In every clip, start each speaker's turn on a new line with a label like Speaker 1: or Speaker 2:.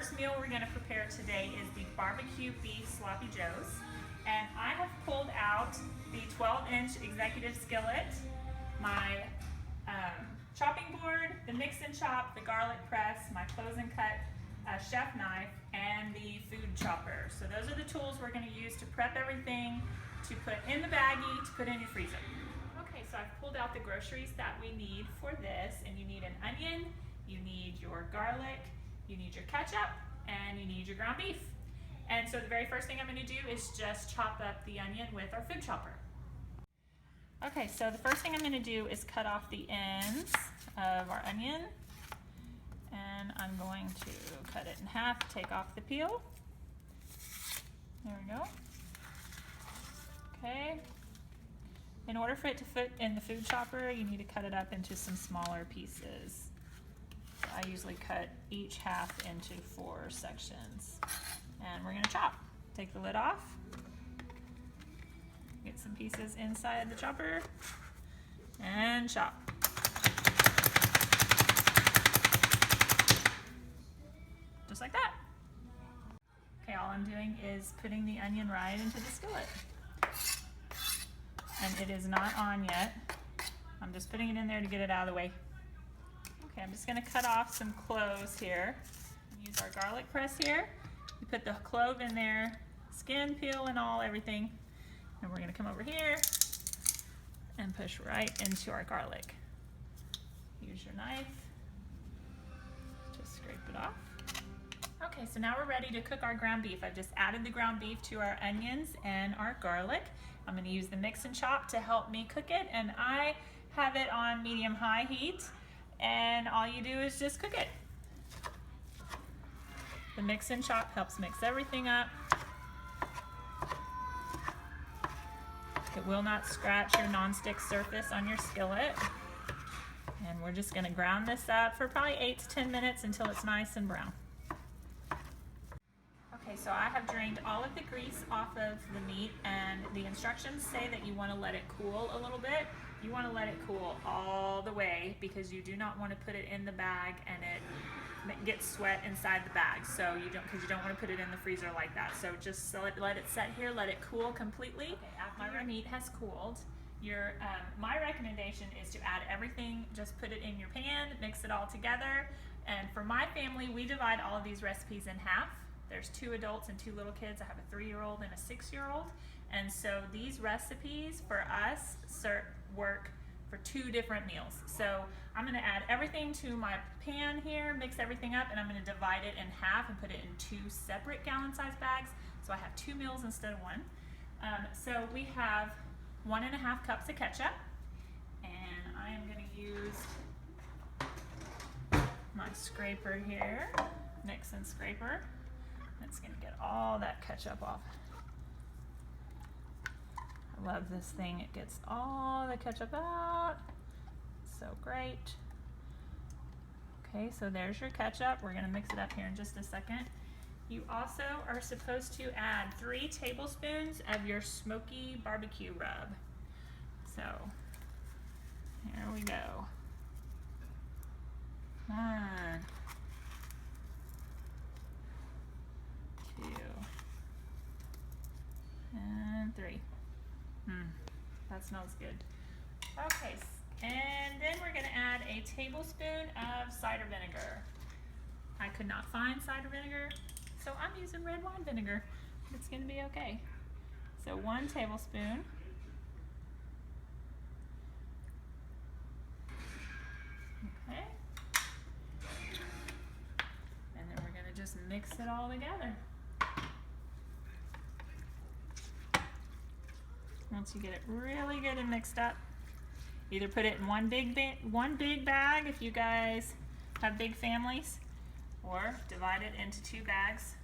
Speaker 1: first meal we're going to prepare today is the barbecue beef sloppy joes. And I have pulled out the 12-inch executive skillet, my chopping board, the mix and chop, the garlic press, my close and cut chef knife, and the food chopper. So those are the tools we're going to use to prep everything to put in the baggie to put in your freezer. Okay, so I've pulled out the groceries that we need for this, and you need an onion, you need your garlic, you need your ketchup, and you need your ground beef. And so the very first thing I'm going to do is just chop up the onion with our food chopper. Okay, so the first thing I'm going to do is cut off the ends of our onion. And I'm going to cut it in half, take off the peel. There we go. Okay. In order for it to fit in the food chopper, you need to cut it up into some smaller pieces. So I usually cut each half into 4 sections. And we're going to chop. Take the lid off. Get some pieces inside the chopper. And chop. Just like that. Okay, all I'm doing is putting the onion right into the skillet. And it is not on yet. I'm just putting it in there to get it out of the way. Okay, I'm just gonna cut off some cloves here. Use our garlic press here. You put the clove in there, skin, peel, and all, everything. And we're gonna come over here and push right into our garlic. Use your knife. Just scrape it off. Okay, so now we're ready to cook our ground beef. I've just added the ground beef to our onions and our garlic. I'm going to use the mix and chop to help me cook it, and I have it on medium-high heat, and all you do is just cook it. The mix and chop helps mix everything up. It will not scratch your nonstick surface on your skillet. And we're just going to ground this up for probably 8 to 10 minutes until it's nice and brown. Okay, so I have drained all of the grease off of the meat, and the instructions say that you want to let it cool a little bit. You want to let it cool all the way because you do not want to put it in the bag and it gets sweat inside the bag. So because you don't want to put it in the freezer like that. So just let it set here, let it cool completely. Okay, after your meat has cooled, my recommendation is to add everything. Just put it in your pan, mix it all together. And for my family, we divide all of these recipes in half. There's 2 adults and 2 little kids. I have a 3-year-old and a 6-year-old. And so these recipes for us work for 2 different meals. So I'm gonna add everything to my pan here, mix everything up, and I'm gonna divide it in half and put it in 2 separate gallon-sized bags. So I have 2 meals instead of 1. So we have 1.5 cups of ketchup, and I am gonna use my scraper here, mix and scraper. It's gonna get all that ketchup off. I love this thing. It gets all the ketchup out. So great. Okay, so there's your ketchup. We're gonna mix it up here in just a second. You also are supposed to add 3 tablespoons of your smoky barbecue rub. So here we go. 1, 2, and 3. That smells good. Okay, and then we're gonna add a tablespoon of cider vinegar. I could not find cider vinegar, so I'm using red wine vinegar. It's gonna be okay. So 1 tablespoon. Okay. And then we're gonna just mix it all together. Once you get it really good and mixed up, either put it in one big bag if you guys have big families, or divide it into 2 bags,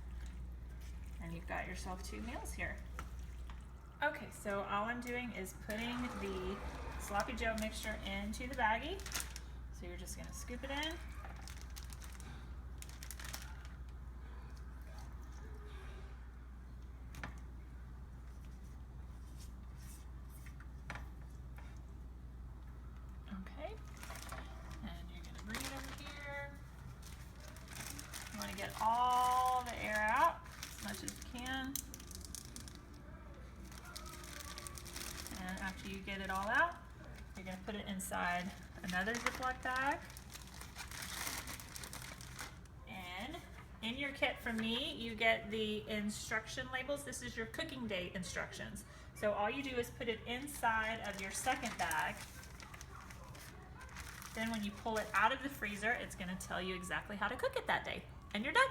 Speaker 1: and you've got yourself 2 meals here. Okay, so all I'm doing is putting the sloppy joe mixture into the baggie. So you're just gonna scoop it in. get all the air out as much as you can. And after you get it all out, you're going to put it inside another Ziploc bag. And in your kit from me, you get the instruction labels. This is your cooking day instructions. So all you do is put it inside of your second bag. Then when you pull it out of the freezer, it's going to tell you exactly how to cook it that day. And you're done.